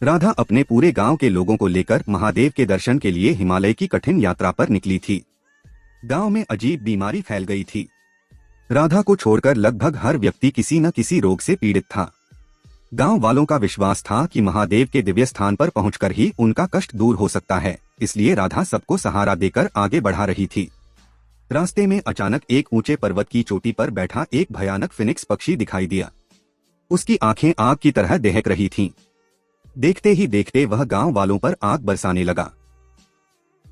राधा अपने पूरे गांव के लोगों को लेकर महादेव के दर्शन के लिए हिमालय की कठिन यात्रा पर निकली थी। गांव में अजीब बीमारी फैल गई थी। राधा को छोड़कर लगभग हर व्यक्ति किसी न किसी रोग से पीड़ित था। गांव वालों का विश्वास था कि महादेव के दिव्य स्थान पर पहुंचकर ही उनका कष्ट दूर हो सकता है, इसलिए राधा सबको सहारा देकर आगे बढ़ा रही थी। रास्ते में अचानक एक ऊंचे पर्वत की चोटी पर बैठा एक भयानक फिनिक्स पक्षी दिखाई दिया। उसकी आंखें आग की तरह दहक रही थीं। देखते ही देखते वह गांव वालों पर आग बरसाने लगा।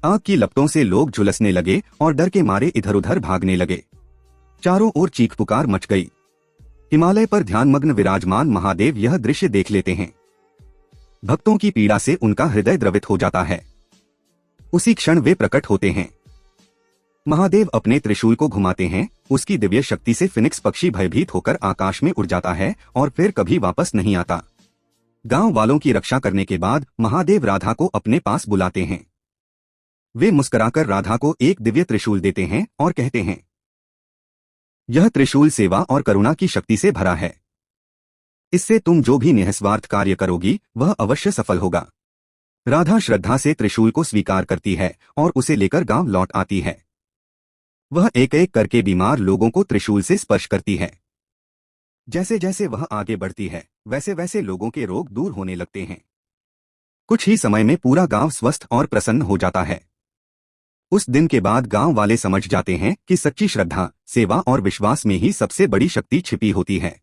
आग की लपटों से लोग झुलसने लगे और डर के मारे इधर उधर भागने लगे। चारों ओर चीख पुकार मच गई। हिमालय पर ध्यानमग्न विराजमान महादेव यह दृश्य देख लेते हैं। भक्तों की पीड़ा से उनका हृदय द्रवित हो जाता है। उसी क्षण वे प्रकट होते हैं। महादेव अपने त्रिशूल को घुमाते हैं। उसकी दिव्य शक्ति से फिनिक्स पक्षी भयभीत होकर आकाश में उड़ जाता है और फिर कभी वापस नहीं आता। गांव वालों की रक्षा करने के बाद महादेव राधा को अपने पास बुलाते हैं। वे मुस्कुराकर राधा को एक दिव्य त्रिशूल देते हैं और कहते हैं, यह त्रिशूल सेवा और करुणा की शक्ति से भरा है। इससे तुम जो भी निस्वार्थ कार्य करोगी वह अवश्य सफल होगा। राधा श्रद्धा से त्रिशूल को स्वीकार करती है और उसे लेकर गांव लौट आती है। वह एक एक करके बीमार लोगों को त्रिशूल से स्पर्श करती है। जैसे जैसे वह आगे बढ़ती है वैसे वैसे लोगों के रोग दूर होने लगते हैं। कुछ ही समय में पूरा गांव स्वस्थ और प्रसन्न हो जाता है। उस दिन के बाद गांव वाले समझ जाते हैं कि सच्ची श्रद्धा, सेवा और विश्वास में ही सबसे बड़ी शक्ति छिपी होती है।